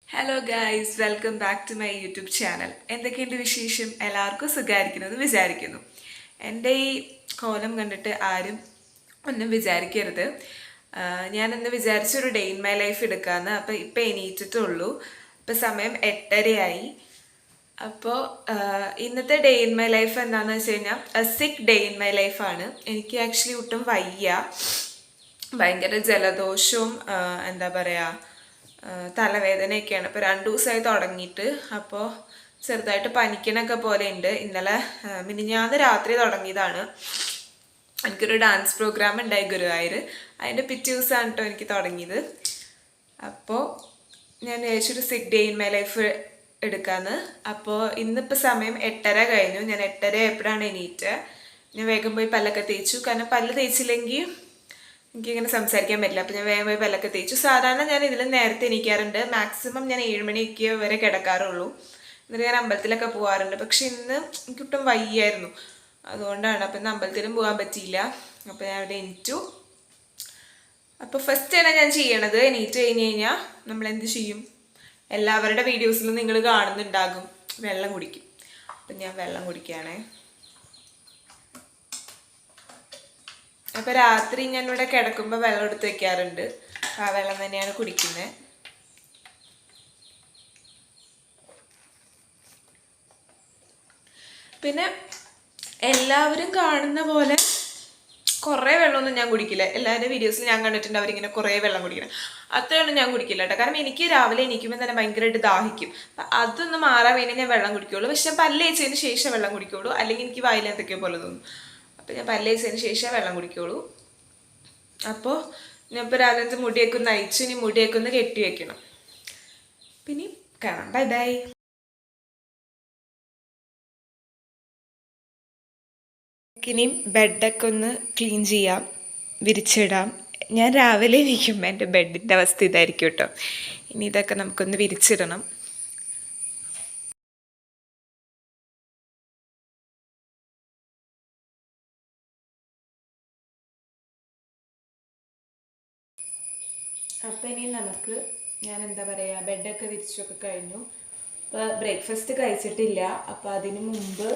Hello guys, welcome back to my YouTube channel. എന്തൊക്കെയുണ്ട് വിശേഷം? എല്ലാവർക്കും സുഖമായിരിക്കുമെന്ന് വിചാരിക്കുന്നു. എൻ്റെ ഈ കോലം കണ്ടിട്ട് ആരും ഒന്നും വിചാരിക്കരുത്. ഞാനിന്ന് വിചാരിച്ചൊരു ഡേ ഇൻ മൈ ലൈഫ് എടുക്കാമെന്ന്. അപ്പോൾ ഇപ്പം എണീറ്റിട്ടുള്ളൂ. ഇപ്പം സമയം 8:30 അപ്പോൾ ഇന്നത്തെ ഡേ ഇൻ മൈ ലൈഫ് എന്താണെന്ന് വെച്ച് കഴിഞ്ഞാൽ സിക്ക് ഡേ ഇൻ മൈ ലൈഫാണ്. എനിക്ക് ആക്ച്വലി ഒട്ടും വയ്യ, ഭയങ്കര ജലദോഷവും എന്താ പറയുക, തലവേദനയൊക്കെയാണ്. ഇപ്പോൾ 2 ദിവസമായി തുടങ്ങിയിട്ട്. അപ്പോൾ ചെറുതായിട്ട് പനിക്കണൊക്കെ പോലെ ഉണ്ട്. ഇന്നലെ മിനിഞ്ഞാന്ന് രാത്രി തുടങ്ങിയതാണ്. എനിക്കൊരു ഡാൻസ് പ്രോഗ്രാം ഉണ്ടായി ഗുരുവായൂർ. അതിൻ്റെ പിറ്റേ ദിവസമാണ് കേട്ടോ എനിക്ക് തുടങ്ങിയത്. അപ്പോൾ ഞാൻ വിചാരിച്ചൊരു സിക്ക് ഡേ ഇൻ മൈ ലൈഫ് എടുക്കാമെന്ന്. അപ്പോൾ ഇന്നിപ്പോൾ സമയം 8:30 കഴിഞ്ഞു. ഞാൻ 8:30 എപ്പോഴാണ് എണീറ്റ്. ഞാൻ വേഗം പോയി പല്ലൊക്കെ തേച്ചു. കാരണം പല്ല് തേച്ചില്ലെങ്കിൽ എനിക്കിങ്ങനെ സംസാരിക്കാൻ പറ്റില്ല. അപ്പോൾ ഞാൻ വേഗം പോയി പല്ലൊക്കെ തേച്ചു. സാധാരണ ഞാൻ ഇതിൽ നേരത്തെ എണീക്കാറുണ്ട്. മാക്സിമം ഞാൻ 7 മണിക്ക് വരെ കിടക്കാറുള്ളൂ. എന്നിട്ട് ഞാൻ അമ്പലത്തിലൊക്കെ പോകാറുണ്ട്. പക്ഷെ ഇന്ന് എനിക്കൊട്ടും വയ്യായിരുന്നു, അതുകൊണ്ടാണ്. അപ്പം ഇന്ന് അമ്പലത്തിലും പോകാൻ പറ്റിയില്ല. അപ്പോൾ ഞാൻ അവിടെ എണീറ്റു. അപ്പോൾ ഫസ്റ്റ് തന്നെ ഞാൻ ചെയ്യണത്, എണീറ്റ് കഴിഞ്ഞ് കഴിഞ്ഞാൽ നമ്മൾ എന്ത് ചെയ്യും? എല്ലാവരുടെ വീഡിയോസിലും നിങ്ങൾ കാണുന്നുണ്ടാകും, വെള്ളം കുടിക്കും. അപ്പം ഞാൻ വെള്ളം കുടിക്കുകയാണേ. അപ്പോൾ രാത്രി ഞാൻ ഇവിടെ കിടക്കുമ്പോൾ വെള്ളം എടുത്ത് വെക്കാറുണ്ട്. ആ വെള്ളം തന്നെയാണ് കുടിക്കുന്നത്. പിന്നെ എല്ലാവരും കാണുന്ന പോലെ കുറേ വെള്ളമൊന്നും ഞാൻ കുടിക്കില്ല. എല്ലാവരുടെ വീഡിയോസിൽ ഞാൻ കണ്ടിട്ടുണ്ട് അവരിങ്ങനെ കുറേ വെള്ളം കുടിക്കണം. അത്രയൊന്നും ഞാൻ കുടിക്കില്ല കേട്ടോ. കാരണം എനിക്ക് രാവിലെ എണീക്കുമ്പോൾ തന്നെ ഭയങ്കരമായിട്ട് ദാഹിക്കും. അതൊന്ന് മാറാൻ വേണ്ടി ഞാൻ വെള്ളം കുടിക്കുകയുള്ളൂ. പക്ഷെ പല്ല് തേച്ചതിന് ശേഷം വെള്ളം കുടിക്കുകയുള്ളൂ, അല്ലെങ്കിൽ എനിക്ക് വായിൽ എന്തൊക്കെയോ പോലെ തോന്നും. അപ്പോൾ ഞാൻ പല്ല് തേച്ചതിന് ശേഷം വെള്ളം കുടിക്കുകയുള്ളൂ. അപ്പോൾ ഞാൻ ഇപ്പോൾ രാവിലത്തെ മുടിയൊക്കെ ഒന്ന് അയച്ചു. ഇനി മുടിയൊക്കെ ഒന്ന് കെട്ടി വെക്കണം. പിന്നെ കാണാം. Bye bye. ഇനിയും ബെഡൊക്കെ ഒന്ന് ക്ലീൻ ചെയ്യാം, വിരിച്ചിടാം. ഞാൻ രാവിലെ എണീക്കുമ്പോൾ എൻ്റെ ബെഡിൻ്റെ അവസ്ഥ ഇതായിരിക്കും കേട്ടോ. ഇനി ഇതൊക്കെ നമുക്കൊന്ന് വിരിച്ചിടണം. അപ്പം ഇനി നമുക്ക്, ഞാൻ എന്താ പറയുക, ബെഡൊക്കെ വിരിച്ചൊക്കെ കഴിഞ്ഞു. ഇപ്പോൾ ബ്രേക്ക്ഫാസ്റ്റ് കഴിച്ചിട്ടില്ല. അപ്പോൾ അതിന് മുമ്പ്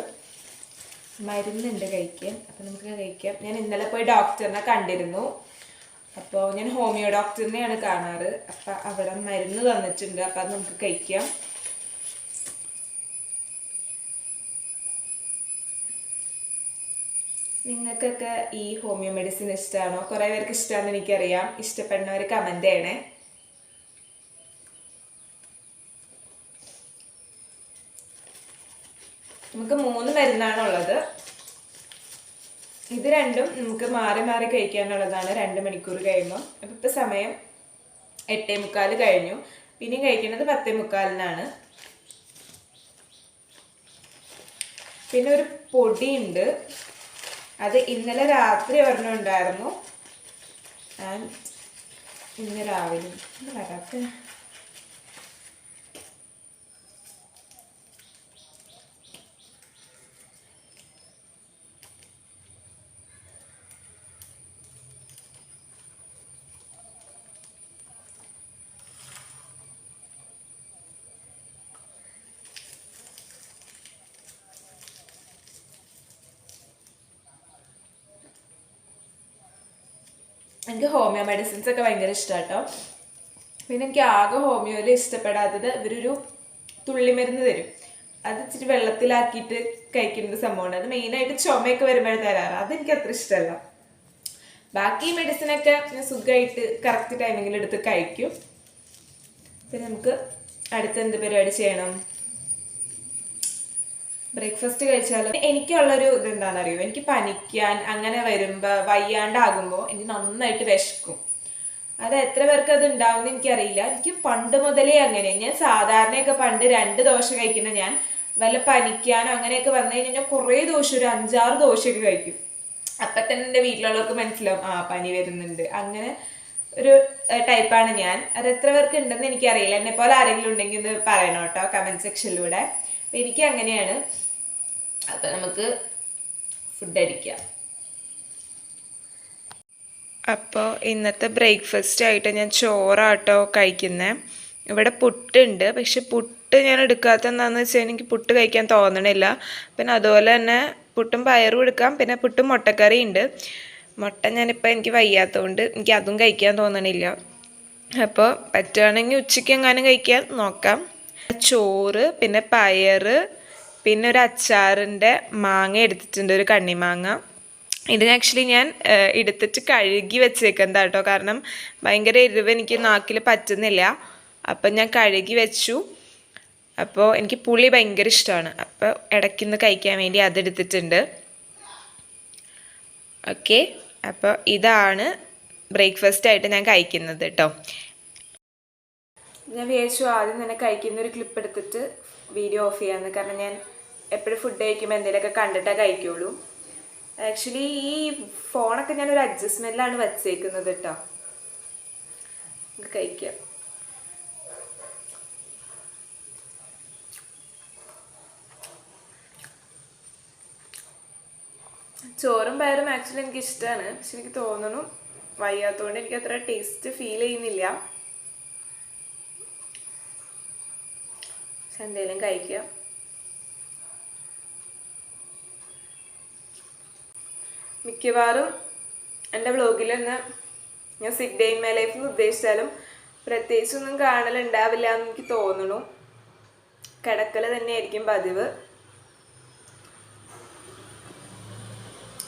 മരുന്നുണ്ട് കഴിക്കാൻ. അപ്പോൾ നമുക്ക് കഴിക്കാം. ഞാൻ ഇന്നലെ പോയി ഡോക്ടറിനെ കണ്ടിരുന്നു. അപ്പോൾ ഞാൻ ഹോമിയോ ഡോക്ടറിനെയാണ് കാണാറ്. അപ്പം അവിടെ മരുന്ന് തന്നിട്ടുണ്ട്. അപ്പം അത് നമുക്ക് കഴിക്കാം. നിങ്ങൾക്കൊക്കെ ഈ ഹോമിയോ മെഡിസിൻ ഇഷ്ടമാണോ? കുറേ പേർക്ക് ഇഷ്ടമാണെന്ന് എനിക്കറിയാം. ഇഷ്ടപ്പെടുന്നവർ കമൻ്റ് ചെയ്യണേ. നമുക്ക് 3 മരുന്നാണുള്ളത്. ഇത് രണ്ടും നമുക്ക് മാറി മാറി കഴിക്കാനുള്ളതാണ് 2 മണിക്കൂർ കഴിയുമ്പോൾ. അപ്പം ഇപ്പോൾ സമയം 8:45 കഴിഞ്ഞു. പിന്നെയും കഴിക്കുന്നത് 10:45-നാണ്. പിന്നെ ഒരു പൊടിയുണ്ട്, അത് ഇന്നലെ രാത്രി ഒരെണ്ണം ഉണ്ടായിരുന്നു. ആൻഡ് ഇന്ന് രാവിലെ വരാത്ത എനിക്ക് ഹോമിയോ മെഡിസിൻസ് ഒക്കെ ഭയങ്കര ഇഷ്ടമാണ് കേട്ടോ. പിന്നെ എനിക്ക് ആകെ ഹോമിയോയിൽ ഇഷ്ടപ്പെടാത്തത് ഇവരൊരു തുള്ളിമരുന്ന് തരും. അത് ഇച്ചിരി വെള്ളത്തിലാക്കിയിട്ട് കഴിക്കുന്ന സംഭവമാണ്. അത് മെയിനായിട്ട് ചുമയൊക്കെ വരുമ്പോഴേ തരാറ്. അതെനിക്ക് അത്ര ഇഷ്ടമല്ല. ബാക്കി മെഡിസിനൊക്കെ ഞാൻ സുഖമായിട്ട് കറക്റ്റ് ടൈമിങ്ങിൽ എടുത്ത് കഴിക്കും. പിന്നെ നമുക്ക് അടുത്ത എന്ത് പരിപാടി ചെയ്യണം? ബ്രേക്ക്ഫാസ്റ്റ് കഴിച്ചാൽ എനിക്കുള്ളൊരു ഇതെന്താണെന്നറിയോ, എനിക്ക് പനിക്കാൻ അങ്ങനെ വരുമ്പോൾ വയ്യാണ്ടാകുമ്പോൾ എനിക്ക് നന്നായിട്ട് വിശക്കും. അത് എത്ര പേർക്ക് അത് ഉണ്ടാവും എനിക്കറിയില്ല. എനിക്ക് പണ്ട് മുതലേ അങ്ങനെ. ഞാൻ സാധാരണയൊക്കെ പണ്ട് 2 ദോശ കഴിക്കുന്ന ഞാൻ വല്ല പനിക്കാനോ അങ്ങനെയൊക്കെ വന്നു കഴിഞ്ഞാൽ ഞാൻ കുറേ ദോശ, ഒരു 5-6 ദോശയൊക്കെ കഴിക്കും. അപ്പം തന്നെ എൻ്റെ വീട്ടിലുള്ളവർക്ക് മനസ്സിലാവും പനി വരുന്നുണ്ട്. അങ്ങനെ ഒരു ടൈപ്പാണ് ഞാൻ. അത് എത്ര പേർക്ക് ഉണ്ടെന്ന് എനിക്കറിയില്ല. എന്നെ പോലെ ആരെങ്കിലും ഉണ്ടെങ്കിൽ ഒന്ന് പറയണം കേട്ടോ കമൻറ്റ് സെക്ഷനിലൂടെ. അപ്പം എനിക്ക് അങ്ങനെയാണ്. അപ്പം നമുക്ക് ഫുഡ് അടിക്കാം. അപ്പോൾ ഇന്നത്തെ ബ്രേക്ക്ഫാസ്റ്റ് ആയിട്ട് ഞാൻ ചോറാട്ടോ കഴിക്കുന്നത്. ഇവിടെ പുട്ടുണ്ട്. പക്ഷെ പുട്ട് ഞാൻ എടുക്കാത്ത എന്താണെന്ന് വെച്ചാൽ എനിക്ക് പുട്ട് കഴിക്കാൻ തോന്നണില്ല. പിന്നെ അതുപോലെ തന്നെ പുട്ടും പയറും എടുക്കാം. പിന്നെ പുട്ടും മുട്ടക്കറി ഉണ്ട്. മുട്ട ഞാനിപ്പോൾ എനിക്ക് വയ്യാത്തതുകൊണ്ട് എനിക്ക് അതും കഴിക്കാൻ തോന്നണില്ല. അപ്പോൾ പറ്റുകയാണെങ്കിൽ ഉച്ചയ്ക്ക് എങ്ങാനും കഴിക്കാൻ നോക്കാം. ചോറ്, പിന്നെ പയറ്, പിന്നെ ഒരു അച്ചാറിൻ്റെ മാങ്ങ എടുത്തിട്ടുണ്ട്, ഒരു കണ്ണിമാങ്ങ. ഇത് ആക്ച്വലി ഞാൻ എടുത്തിട്ട് കഴുകി വെച്ചേക്കുന്നതാ കേട്ടോ. കാരണം ഭയങ്കര എരിവ് എനിക്ക് നാക്കിൽ പറ്റുന്നില്ല. അപ്പം ഞാൻ കഴുകി വെച്ചു. അപ്പോൾ എനിക്ക് പുളി ഭയങ്കര ഇഷ്ടമാണ്. അപ്പോൾ ഇടയ്ക്കുന്ന് കഴിക്കാൻ വേണ്ടി അതെടുത്തിട്ടുണ്ട്. ഓക്കെ, അപ്പോൾ ഇതാണ് ബ്രേക്ക്ഫാസ്റ്റ് ആയിട്ട് ഞാൻ കഴിക്കുന്നത് കേട്ടോ. ഞാൻ വിചാരിച്ചു ആദ്യം തന്നെ കഴിക്കുന്ന ഒരു ക്ലിപ്പ് എടുത്തിട്ട് വീഡിയോ ഓഫ് ചെയ്യാമെന്ന്. കാരണം ഞാൻ എപ്പോഴും ഫുഡ് കഴിക്കുമ്പോൾ എന്തെങ്കിലുമൊക്കെ കണ്ടിട്ടേ കഴിക്കുള്ളൂ. ആക്ച്വലി ഈ ഫോണൊക്കെ ഞാനൊരു അഡ്ജസ്റ്റ്മെൻറ്റിലാണ് വച്ചേക്കുന്നത് കേട്ടോ. കഴിക്കാം. ചോറും പയറും ആക്ച്വലി എനിക്ക് ഇഷ്ടമാണ്. പക്ഷെ എനിക്ക് തോന്നുന്നു വയ്യാത്തതുകൊണ്ട് എനിക്ക് അത്ര ടേസ്റ്റ് ഫീൽ ചെയ്യുന്നില്ല. പക്ഷെ എന്തെങ്കിലും കഴിക്കാം. മിക്കവാറും എൻ്റെ വ്ളോഗിൽ നിന്ന് ഞാൻ സിക്ക് ഡേ ഇൻ മൈ ലൈഫ് എന്ന് ഉദ്ദേശിച്ചാലും പ്രത്യേകിച്ചൊന്നും കാണലുണ്ടാവില്ല എന്ന് എനിക്ക് തോന്നുന്നു. കിടക്കൽ തന്നെയായിരിക്കും പതിവ്.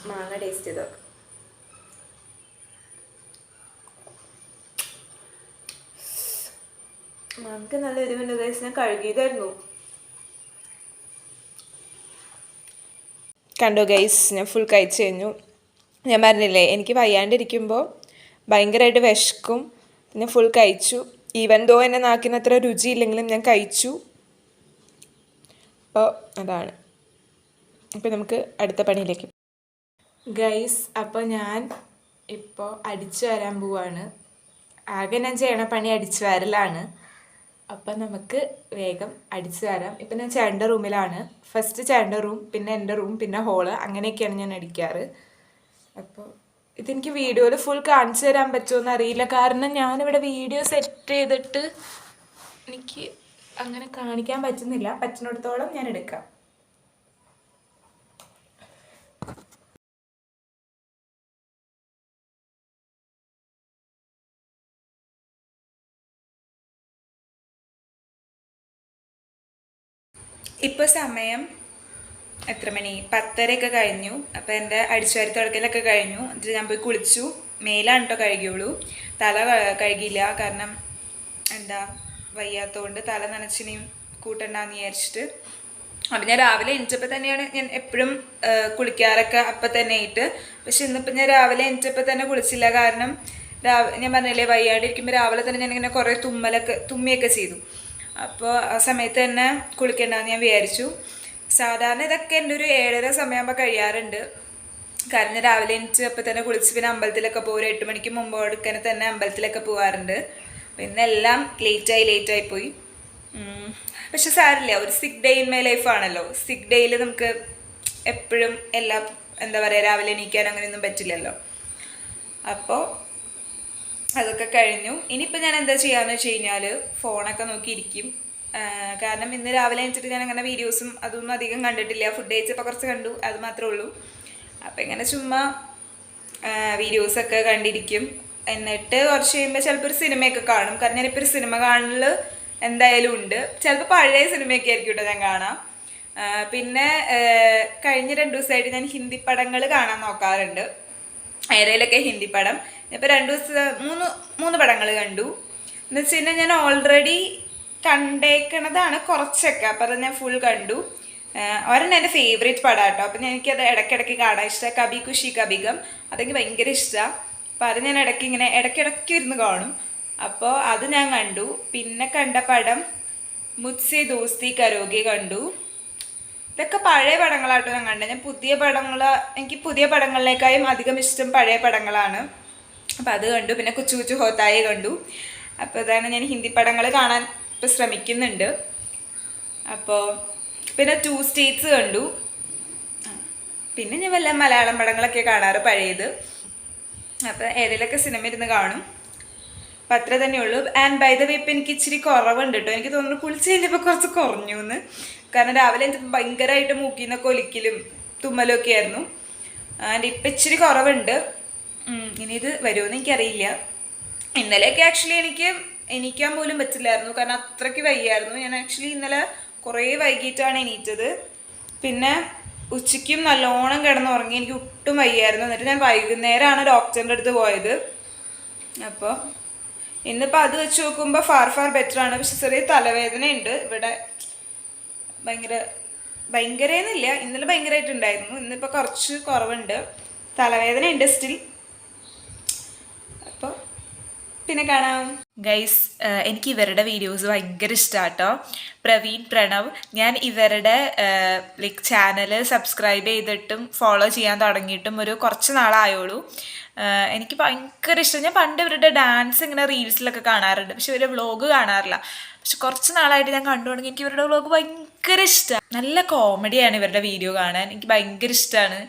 മാങ്ങ ടേസ്റ്റ് ചെയ്തോക്കാം. മാങ്ങക്ക് നല്ല എരിവുണ്ട് ഗൈസ്. ഞാൻ കഴുകിയതായിരുന്നു. കണ്ടോ ഗൈസ്, ഞാൻ ഫുൾ കഴിച്ചു കഴിഞ്ഞു. ഞാൻ പറഞ്ഞില്ലേ എനിക്ക് വയ്യാണ്ടിരിക്കുമ്പോൾ ഭയങ്കരമായിട്ട് വിശക്കും. ഞാൻ ഫുൾ കഴിച്ചു. ഈവൻ ദോ എൻ്റെ നാക്കിന് അത്ര രുചിയില്ലെങ്കിലും ഞാൻ കഴിച്ചു. അപ്പോൾ അതാണ്. അപ്പോൾ നമുക്ക് അടുത്ത പണിയിലേക്ക് ഗൈസ്. അപ്പോൾ ഞാൻ ഇപ്പോൾ അടിച്ചു വരാൻ പോവാണ്. ആകെ ഞാൻ ചെയ്യണ പണി അടിച്ചു വരലാണ്. അപ്പം നമുക്ക് വേഗം അടിച്ചു വരാം. ഇപ്പം ഞാൻ ചേട്ടൻ്റെ റൂമിലാണ്. ഫസ്റ്റ് ചേട്ടൻ്റെ റൂം, പിന്നെ എൻ്റെ റൂം, പിന്നെ ഹോള്, അങ്ങനെയൊക്കെയാണ് ഞാൻ അടിക്കാറ്. അപ്പോൾ ഇതെനിക്ക് വീഡിയോയിൽ ഫുൾ കാണിച്ചു തരാൻ പറ്റുമോ അറിയില്ല. കാരണം ഞാനിവിടെ വീഡിയോ സെറ്റ് ചെയ്തിട്ട് എനിക്ക് അങ്ങനെ കാണിക്കാൻ പറ്റുന്നില്ല. പറ്റുന്നിടത്തോളം ഞാൻ എടുക്കാം. ഇപ്പോൾ സമയം എത്ര മണി? 10:30 കഴിഞ്ഞു. അപ്പോൾ എൻ്റെ അടിച്ചുവാരി തുടക്കലൊക്കെ കഴിഞ്ഞു. എന്നിട്ട് ഞാൻ പോയി കുളിച്ചു. മേലാണ് കേട്ടോ കഴുകിയുള്ളൂ. തല കഴുകിയില്ല. കാരണം എന്താ വയ്യാത്തതുകൊണ്ട് തല നനച്ചിനെയും കൂട്ടണ്ടെന്ന് വിചാരിച്ചിട്ട്. അപ്പം ഞാൻ രാവിലെ എണീറ്റപ്പോൾ തന്നെയാണ് ഞാൻ എപ്പോഴും കുളിക്കാറൊക്കെ അപ്പം തന്നെ ആയിട്ട്. പക്ഷെ ഇന്നിപ്പോൾ ഞാൻ രാവിലെ എണീറ്റപ്പോൾ തന്നെ കുളിച്ചില്ല. കാരണം ഞാൻ പറഞ്ഞില്ലേ വയ്യാണ്ടിരിക്കുമ്പോൾ രാവിലെ തന്നെ ഞാനിങ്ങനെ കുറേ തുമ്മിയൊക്കെ ചെയ്തു. അപ്പോൾ ആ സമയത്ത് തന്നെ കുളിക്കേണ്ടെന്ന് ഞാൻ വിചാരിച്ചു. സാധാരണ ഇതൊക്കെ എൻ്റെ ഒരു 7:30 സമയമാകുമ്പോൾ കഴിയാറുണ്ട്. കാരണം രാവിലെ എണീറ്റ് അപ്പോൾ തന്നെ കുളിച്ച് പിന്നെ അമ്പലത്തിലൊക്കെ പോകും. ഒരു 8 മണിക്ക് മുമ്പ് എടുക്കാൻ തന്നെ അമ്പലത്തിലൊക്കെ പോകാറുണ്ട്. പിന്നെ എല്ലാം ലേറ്റായി പോയി. പക്ഷെ സാരില്ല, ഒരു സിക്ക് ഡേ ഇൻ മൈ ലൈഫ് ആണല്ലോ. സിക്ക് ഡേയിൽ നമുക്ക് എപ്പോഴും എല്ലാം എന്താ പറയുക രാവിലെ എണീക്കാൻ അങ്ങനെയൊന്നും പറ്റില്ലല്ലോ. അപ്പോൾ അതൊക്കെ കഴിഞ്ഞു. ഇനിയിപ്പോൾ ഞാൻ എന്താ ചെയ്യാന്ന് വെച്ച് കഴിഞ്ഞാൽ ഫോണൊക്കെ നോക്കിയിരിക്കും. കാരണം ഇന്ന് രാവിലെ എണീച്ചിട്ട് ഞാൻ അങ്ങനെ വീഡിയോസും അതൊന്നും അധികം കണ്ടിട്ടില്ല. ഫുഡ് കഴിച്ചപ്പോൾ കുറച്ച് കണ്ടു, അത് മാത്രമേ ഉള്ളൂ. അപ്പം ഇങ്ങനെ ചുമ്മാ വീഡിയോസൊക്കെ കണ്ടിരിക്കും. എന്നിട്ട് കുറച്ച് കഴിയുമ്പോൾ ചിലപ്പോൾ ഒരു സിനിമയൊക്കെ കാണും. കാരണം ഞാനിപ്പോൾ ഒരു സിനിമ കാണൽ എന്തായാലും ഉണ്ട്. ചിലപ്പോൾ പഴയ സിനിമയൊക്കെ ആയിരിക്കും കേട്ടോ ഞാൻ കാണാം. പിന്നെ കഴിഞ്ഞ 2 ദിവസമായിട്ട് ഞാൻ ഹിന്ദി പടങ്ങൾ കാണാൻ നോക്കാറുണ്ട്. ഏതെങ്കിലുമൊക്കെ ഹിന്ദി പടം. ഇപ്പോൾ 2 ദിവസം 3 പടങ്ങൾ കണ്ടു. എന്ന് വെച്ച് കഴിഞ്ഞാൽ ഞാൻ ഓൾറെഡി കണ്ടേക്കണതാണ് കുറച്ചൊക്കെ. അപ്പോൾ അത് ഞാൻ ഫുൾ കണ്ടു. ഒരെണ്ണം എൻ്റെ ഫേവറേറ്റ് പടം കേട്ടോ. അപ്പം എനിക്കത് ഇടയ്ക്കിടയ്ക്ക് കാണാൻ ഇഷ്ടമാണ്. കബി ഖുഷി കബി ഗം, അതെനിക്ക് ഭയങ്കര ഇഷ്ടമാണ്. അപ്പോൾ അത് ഞാൻ ഇടയ്ക്കിടയ്ക്ക് ഇരുന്ന് കാണും. അപ്പോൾ അത് ഞാൻ കണ്ടു. പിന്നെ കണ്ട പടം മുജ്സെ ദോസ്തി കരോഗെ കണ്ടു. ഇതൊക്കെ പഴയ പടങ്ങളാട്ടോ ഞാൻ കണ്ടത്. എനിക്ക് പുതിയ പടങ്ങളിലേക്കായും അധികം ഇഷ്ടം പഴയ പടങ്ങളാണ്. അപ്പോൾ അത് കണ്ടു. പിന്നെ കുച്ചു കുച്ചു ഹോത്തായെ കണ്ടു. അപ്പോൾ അതാണ് ഞാൻ ഹിന്ദി പടങ്ങൾ കാണാൻ ഇപ്പോൾ ശ്രമിക്കുന്നുണ്ട്. അപ്പോൾ പിന്നെ 2 സ്റ്റേറ്റ്സ് കണ്ടു. പിന്നെ ഞാൻ വല്ല മലയാളം പടങ്ങളൊക്കെ കാണാറ് പഴയത്. അപ്പോൾ ഏതെങ്കിലുമൊക്കെ സിനിമ ഇരുന്ന് കാണും. അപ്പം അത്ര തന്നെ ഉള്ളൂ. ആൻഡ് ബൈ ദ വേ ഇപ്പം എനിക്ക് ഇച്ചിരി കുറവുണ്ട് കേട്ടോ. എനിക്ക് തോന്നുന്നു കുളിച്ച് കഴിഞ്ഞപ്പോൾ കുറച്ച് കുറഞ്ഞു എന്ന്. കാരണം രാവിലെ എനിക്ക് ഭയങ്കരമായിട്ട് മൂക്കിൽ നിന്നൊക്കെ ഒലിക്കലും തുമ്മലും ഒക്കെ ആയിരുന്നു. ആൻഡ് ഇപ്പം ഇച്ചിരി കുറവുണ്ട്. ഇനി ഇത് വരുമെന്ന് എനിക്കറിയില്ല. ഇന്നലെയൊക്കെ ആക്ച്വലി എനിക്ക് എണീക്കാൻ പോലും പറ്റില്ലായിരുന്നു, കാരണം അത്രയ്ക്ക് വയ്യായിരുന്നു. ഞാൻ ആക്ച്വലി ഇന്നലെ കുറേ വൈകിട്ടാണ് എണീറ്റത്. പിന്നെ ഉച്ചയ്ക്കും നല്ലോണം കിടന്നുറങ്ങി, എനിക്ക് ഒട്ടും വയ്യായിരുന്നു. എന്നിട്ട് ഞാൻ വൈകുന്നേരമാണ് ഡോക്ടറിൻ്റെ അടുത്ത് പോയത്. അപ്പോൾ ഇന്നിപ്പോൾ അത് വെച്ച് നോക്കുമ്പോൾ ഫാർ ബെറ്റർ ആണ്. പക്ഷെ ചെറിയ തലവേദനയുണ്ട് ഇവിടെ. ഭയങ്കരയെന്നില്ല, ഇന്നലെ ഭയങ്കരമായിട്ടുണ്ടായിരുന്നു. ഇന്നിപ്പോൾ കുറച്ച് കുറവുണ്ട്. തലവേദന ഉണ്ട് സ്റ്റിൽ. അപ്പോൾ പിന്നെ കാണാം ഗൈസ്. എനിക്ക് ഇവരുടെ വീഡിയോസ് ഭയങ്കര ഇഷ്ടമാണ് കേട്ടോ. പ്രവീൺ പ്രണവ്. ഞാൻ ഇവരുടെ ലൈക്ക് ചാനൽ സബ്സ്ക്രൈബ് ചെയ്തിട്ടും ഫോളോ ചെയ്യാൻ തുടങ്ങിയിട്ടും ഒരു കുറച്ച് നാളായോളൂ. എനിക്ക് ഭയങ്കര ഇഷ്ടം. ഞാൻ പണ്ട് ഇവരുടെ ഡാൻസ് ഇങ്ങനെ റീൽസിലൊക്കെ കാണാറുണ്ട്, പക്ഷെ ഇവരുടെ വ്ളോഗ് കാണാറില്ല. പക്ഷെ കുറച്ച് നാളായിട്ട് ഞാൻ കണ്ടു തുടങ്ങി. എനിക്ക് ഇവരുടെ വ്ളോഗ് ഭയങ്കര ഇഷ്ടമാണ്. നല്ല കോമഡിയാണ് ഇവരുടെ വീഡിയോ കാണാൻ. എനിക്ക് ഭയങ്കര ഇഷ്ടമാണ്.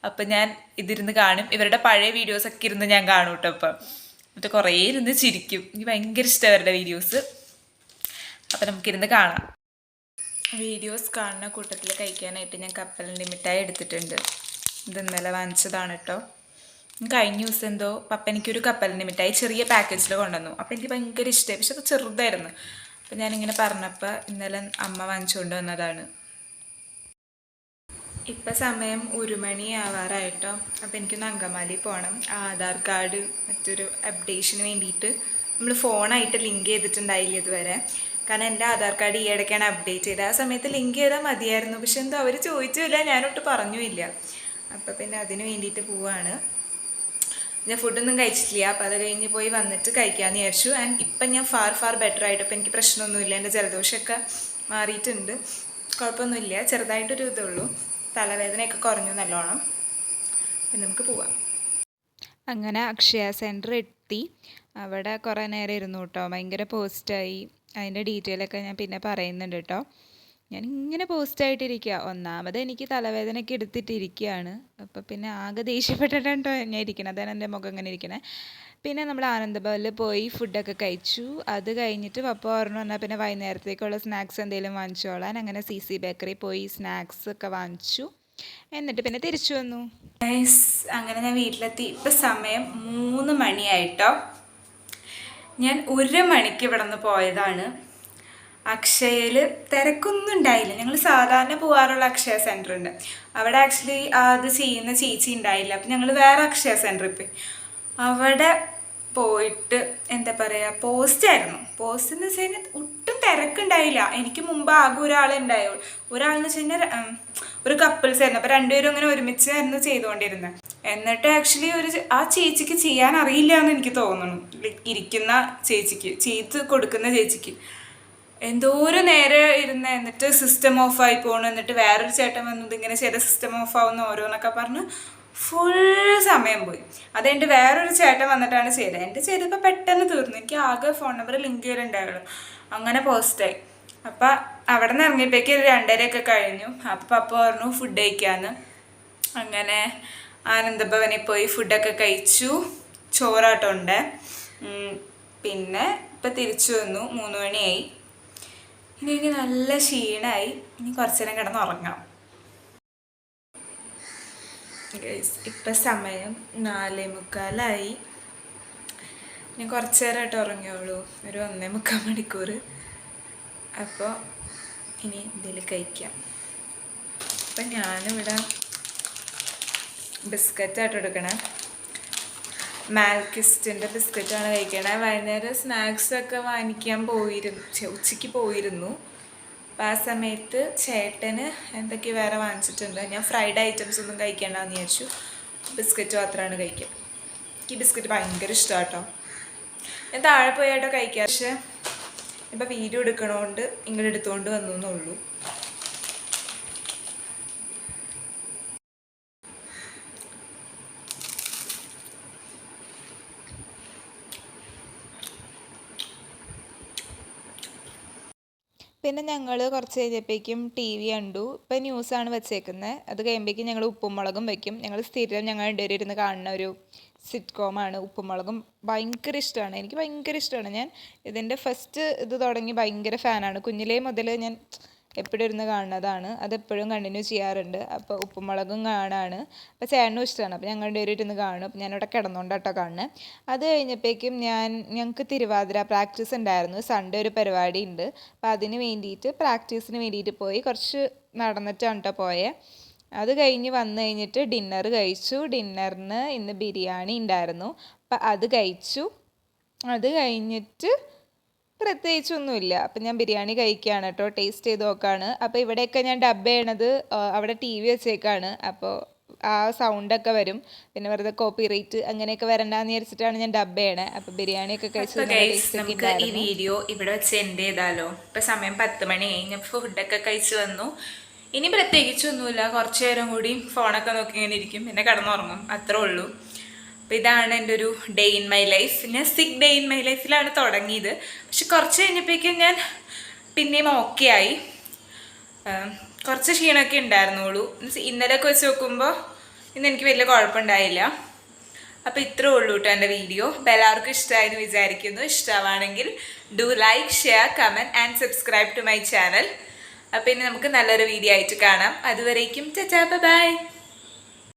അപ്പം ഞാൻ ഇതിരുന്ന് കാണും. ഇവരുടെ പഴയ വീഡിയോസൊക്കെ ഇരുന്ന് ഞാൻ കാണും കേട്ടോ. അപ്പം എന്നിട്ട് കുറേ ഇരുന്ന് ചിരിക്കും. എനിക്ക് ഭയങ്കര ഇഷ്ടമാണ് അവരുടെ വീഡിയോസ്. അപ്പം നമുക്കിരുന്ന് കാണാം. വീഡിയോസ് കാണുന്ന കൂട്ടത്തിൽ കഴിക്കാനായിട്ട് ഞാൻ കപ്പലണ്ടി മിഠായി എടുത്തിട്ടുണ്ട്. ഇത് ഇന്നലെ വാങ്ങിച്ചതാണ് കേട്ടോ. കഴിഞ്ഞ ദിവസം എന്തോ പപ്പ എനിക്കൊരു കപ്പലണ്ടി മിഠായി ചെറിയ പാക്കേജിൽ കൊണ്ടുവന്നു. അപ്പം എനിക്ക് ഭയങ്കര ഇഷ്ടമായി. പക്ഷെ അത് ചെറുതായിരുന്നു. അപ്പം ഞാനിങ്ങനെ പറഞ്ഞപ്പോൾ ഇന്നലെ അമ്മ വാങ്ങിച്ചുകൊണ്ട് വന്നതാണ്. ഇപ്പം സമയം 1 മണി ആവാറായിട്ടോ. അപ്പോൾ എനിക്കൊന്ന് അങ്കമാലി പോകണം. ആധാർ കാർഡ് മറ്റൊരു അപ്ഡേഷന് വേണ്ടിയിട്ട് നമ്മൾ ഫോണായിട്ട് ലിങ്ക് ചെയ്തിട്ടുണ്ടായില്ല ഇതുവരെ. കാരണം എൻ്റെ ആധാർ കാർഡ് ഈ ഇടയ്ക്കാണ് അപ്ഡേറ്റ് ചെയ്തത്. ആ സമയത്ത് ലിങ്ക് ചെയ്താൽ മതിയായിരുന്നു. പക്ഷെ എന്തോ അവർ ചോദിച്ചില്ല, ഞാനൊട്ട് പറഞ്ഞുമില്ല. അപ്പോൾ പിന്നെ അതിന് വേണ്ടിയിട്ട് പോവാണ്. ഞാൻ ഫുഡൊന്നും കഴിച്ചിട്ടില്ല. അപ്പോൾ അത് കഴിഞ്ഞ് പോയി വന്നിട്ട് കഴിക്കാമെന്ന് വിചാരിച്ചു. ആൻഡ് ഇപ്പം ഞാൻ ഫാർ ബെറ്റർ ആയിട്ട്. ഇപ്പം എനിക്ക് പ്രശ്നമൊന്നുമില്ല. എൻ്റെ ജലദോഷമൊക്കെ മാറിയിട്ടുണ്ട്. കുഴപ്പമൊന്നുമില്ല. ചെറുതായിട്ടൊരു ഇതുള്ളൂ. തലവേദനയൊക്കെ കുറഞ്ഞു നല്ലോണം. പിന്നെ നമുക്ക് പോവാം. അങ്ങനെ അക്ഷയ സെൻറ്റർ എത്തി. അവിടെ കുറേ നേരം ഇരുന്നു കേട്ടോ. ഭയങ്കര പോസ്റ്റായി. അതിൻ്റെ ഡീറ്റെയിലൊക്കെ ഞാൻ പിന്നെ പറയുന്നുണ്ട് കേട്ടോ. ഞാൻ ഇങ്ങനെ പോസ്റ്റായിട്ടിരിക്കുക. ഒന്നാമത് എനിക്ക് തലവേദനയൊക്കെ എടുത്തിട്ടിരിക്കുകയാണ്. അപ്പോൾ പിന്നെ ആകെ ദേഷ്യപ്പെട്ടിട്ടോ ഞാൻ ഇരിക്കണം. അതാണ് എൻ്റെ മുഖം ഇങ്ങനെ ഇരിക്കണേ. പിന്നെ നമ്മൾ ആനന്ദഭവനിൽ പോയി ഫുഡൊക്കെ കഴിച്ചു. അത് കഴിഞ്ഞിട്ട് പപ്പ പറഞ്ഞു വന്നാൽ പിന്നെ വൈകുന്നേരത്തേക്കുള്ള സ്നാക്സ് എന്തെങ്കിലും വാങ്ങിച്ചോളാൻ. അങ്ങനെ CC ബേക്കറി പോയി സ്നാക്സ് ഒക്കെ വാങ്ങിച്ചു. എന്നിട്ട് പിന്നെ തിരിച്ചു വന്നു. അങ്ങനെ ഞാൻ വീട്ടിലെത്തി. ഇപ്പം സമയം 3 മണിയായിട്ടോ. ഞാൻ 1 മണിക്ക് ഇവിടെ നിന്ന് പോയതാണ്. അക്ഷയയിൽ തിരക്കൊന്നും ഉണ്ടായില്ല. ഞങ്ങൾ സാധാരണ പോകാറുള്ള അക്ഷയ സെൻറ്റർ ഉണ്ട്. അവിടെ ആക്ച്വലി അത് ചെയ്യുന്ന ചേച്ചി ഉണ്ടായില്ല. അപ്പം ഞങ്ങൾ വേറെ അക്ഷയ സെൻറ്ററിൽ പോയി. അവിടെ പോയിട്ട് എന്താ പറയുക, പോസ്റ്റ് എന്ന് വെച്ച് കഴിഞ്ഞാൽ ഒട്ടും തിരക്കുണ്ടായില്ല. എനിക്ക് മുമ്പ് ആകെ ഒരാളുണ്ടായുള്ളൂ. ഒരാളെന്ന് വെച്ച് കഴിഞ്ഞാൽ ഒരു കപ്പിൾസ് ആയിരുന്നു. അപ്പോൾ രണ്ടുപേരും അങ്ങനെ ഒരുമിച്ചായിരുന്നു ചെയ്തുകൊണ്ടിരുന്നത്. എന്നിട്ട് ആക്ച്വലി ആ ചേച്ചിക്ക് ചെയ്യാൻ അറിയില്ല എന്ന് എനിക്ക് തോന്നുന്നു. ഇരിക്കുന്ന ചേച്ചിക്ക്, ചെയ്ത് കൊടുക്കുന്ന ചേച്ചിക്ക് എന്തോരം നേരെ ഇരുന്ന്. എന്നിട്ട് സിസ്റ്റം ഓഫായി പോകണം. എന്നിട്ട് വേറൊരു ചേട്ടൻ വന്നത് ഇങ്ങനെ ചെയ്ത സിസ്റ്റം ഓഫ് ആവുന്ന ഓരോന്നൊക്കെ പറഞ്ഞ് ഫുൾ സമയം പോയി. അതെൻ്റെ വേറൊരു ചേട്ടൻ വന്നിട്ടാണ് ചെയ്തത്. എൻ്റെ ചെയ്തപ്പോൾ പെട്ടെന്ന് തീർന്നു. എനിക്ക് ആകെ ഫോൺ നമ്പർ ലിങ്ക് ചെയ്തിട്ടുണ്ടായുള്ളൂ. അങ്ങനെ പോസ്റ്റായി. അപ്പം അവിടെ നിന്ന് ഇറങ്ങിയപ്പോഴേക്ക് 2:30 കഴിഞ്ഞു. അപ്പം പപ്പ പറഞ്ഞു ഫുഡ് കഴിക്കാമെന്ന്. അങ്ങനെ ആനന്ദഭവനിൽ പോയി ഫുഡൊക്കെ കഴിച്ചു. ചോറാട്ടുണ്ട്. പിന്നെ ഇപ്പം തിരിച്ചു വന്നു. 3 മണിയായി. ഇനി എനിക്ക് നല്ല ക്ഷീണമായി. ഇനി കുറച്ച് നേരം കിടന്നുറങ്ങാം. ഇപ്പം സമയം 4:45. ഇനി കുറച്ച് നേരമായിട്ട് ഉറങ്ങിയോളൂ, ഒരു 1.25 മണിക്കൂർ. അപ്പോൾ ഇനി എന്തെങ്കിലും കഴിക്കാം. അപ്പം ഞാനിവിടെ ബിസ്ക്കറ്റായിട്ട് എടുക്കണേ. മാൽക്കിസ്റ്റിൻ്റെ ബിസ്ക്കറ്റാണ് കഴിക്കണേ. വൈകുന്നേരം സ്നാക്സൊക്കെ വാങ്ങിക്കാൻ ഉച്ചയ്ക്ക് പോയിരുന്നു. അപ്പം ആ സമയത്ത് ചേട്ടന് എന്തൊക്കെ വേറെ വാങ്ങിച്ചിട്ടുണ്ട്. ഞാൻ ഫ്രൈഡ് ഐറ്റംസ് ഒന്നും കഴിക്കേണ്ടെന്ന് വിചാരിച്ചു. ബിസ്ക്കറ്റ് മാത്രമാണ് കഴിക്കുക. എനിക്ക് ബിസ്ക്കറ്റ് ഭയങ്കര ഇഷ്ടമാണ് കേട്ടോ. ഞാൻ താഴെ പോയാട്ടോ കഴിക്കുക. പക്ഷേ ഇപ്പം വീഡിയോ എടുക്കണോണ്ട് ഇങ്ങോട്ട് എടുത്തുകൊണ്ട് വന്നു എന്നുള്ളൂ. പിന്നെ ഞങ്ങൾ കുറച്ച് കഴിഞ്ഞപ്പോഴേക്കും TV കണ്ടു. ഇപ്പം ന്യൂസാണ് വെച്ചേക്കുന്നത്. അത് കഴിയുമ്പോഴേക്കും ഞങ്ങൾ ഉപ്പും മുളകും വയ്ക്കും. ഞങ്ങൾ സ്ഥിരം ഞങ്ങൾ രണ്ടുപേരും ഇരുന്ന് കാണുന്ന ഒരു സിറ്റ്കോമാണ്. ഉപ്പുമുളകും ഭയങ്കര ഇഷ്ടമാണ്, എനിക്ക് ഭയങ്കര ഇഷ്ടമാണ്. ഞാൻ ഇതിൻ്റെ ഫസ്റ്റ് ഇത് തുടങ്ങി ഭയങ്കര ഫാനാണ്. കുഞ്ഞിലേ മുതൽ ഞാൻ എപ്പോഴും ഇരുന്ന് കാണുന്നതാണ്, അതെപ്പോഴും കണ്ടിന്യൂ ചെയ്യാറുണ്ട്. അപ്പോൾ ഉപ്പുമുളകും കാണാണ്. അപ്പോൾ ചേട്ടനും ഇഷ്ടമാണ്. അപ്പോൾ ഞങ്ങൾ രണ്ടുപേരും ഇരുന്ന് കാണും. അപ്പോൾ ഞാനിവിടെ കിടന്നുകൊണ്ടാട്ടോ കാണുന്നത്. അത് കഴിഞ്ഞപ്പോഴേക്കും ഞങ്ങൾക്ക് തിരുവാതിര പ്രാക്ടീസ് ഉണ്ടായിരുന്നു. സൺഡേ ഒരു പരിപാടി ഉണ്ട്. അപ്പോൾ അതിന് വേണ്ടിയിട്ട് പ്രാക്ടീസിന് വേണ്ടിയിട്ട് പോയി കുറച്ച് നടന്നിട്ടാണ് കേട്ടോ പോയത്. അത് കഴിഞ്ഞ് വന്നു കഴിഞ്ഞിട്ട് ഡിന്നർ കഴിച്ചു. ഡിന്നറിന് ഇന്ന് ബിരിയാണി ഉണ്ടായിരുന്നു. അപ്പം അത് കഴിച്ചു. അത് കഴിഞ്ഞിട്ട് പ്രത്യേകിച്ചൊന്നുമില്ല. അപ്പം ഞാൻ ബിരിയാണി കഴിക്കുകയാണ് കേട്ടോ, ടേസ്റ്റ് ചെയ്ത് നോക്കുകയാണ്. അപ്പോൾ ഇവിടെയൊക്കെ ഞാൻ ഡബ് ചെയ്യണത് അവിടെ ടി വി വെച്ചേക്കാണ്. അപ്പോൾ ആ സൗണ്ടൊക്കെ വരും, പിന്നെ വെറുതെ കോപ്പി റേറ്റ് അങ്ങനെയൊക്കെ വരണ്ടെന്ന് വിചാരിച്ചിട്ടാണ് ഞാൻ ഡബ് ചെയ്യണേ. അപ്പോൾ ബിരിയാണിയൊക്കെ കഴിച്ച് നമുക്ക് ഈ വീഡിയോ ഇവിടെ വെച്ച് എൻഡ് ചെയ്താലോ? ഇപ്പം സമയം 10 മണി കഴിഞ്ഞ് ഫുഡൊക്കെ കഴിച്ച് വന്നു. ഇനി പ്രത്യേകിച്ചൊന്നുമില്ല, കുറച്ച് നേരം കൂടി ഫോണൊക്കെ നോക്കി ഇങ്ങനെ ഇരിക്കും, പിന്നെ കിടന്നുറങ്ങും, അത്രേ ഉള്ളൂ. അപ്പോൾ ഇതാണ് എൻ്റെ ഒരു ഡേ ഇൻ മൈ ലൈഫ്. ഞാൻ സിക്ക് ഡേ ഇൻ മൈ ലൈഫിലാണ് തുടങ്ങിയത്. പക്ഷെ കുറച്ച് കഴിഞ്ഞപ്പോഴേക്കും ഞാൻ പിന്നെയും ഓക്കെ ആയി. കുറച്ച് ക്ഷീണമൊക്കെ ഉണ്ടായിരുന്നുള്ളൂ. ഇന്നലെയൊക്കെ വെച്ച് നോക്കുമ്പോൾ ഇന്ന് എനിക്ക് വലിയ കുഴപ്പമുണ്ടായില്ല. അപ്പോൾ ഇത്രേ ഉള്ളൂ കേട്ടോ എൻ്റെ വീഡിയോ. അപ്പോൾ എല്ലാവർക്കും ഇഷ്ടമായെന്ന് വിചാരിക്കുന്നു. ഇഷ്ടമാണെങ്കിൽ do like, share, comment and subscribe to my channel. അപ്പോൾ ഇനി നമുക്ക് നല്ലൊരു വീഡിയോ ആയിട്ട് കാണാം. അതുവരേക്കും ടാറ്റാ ബൈ.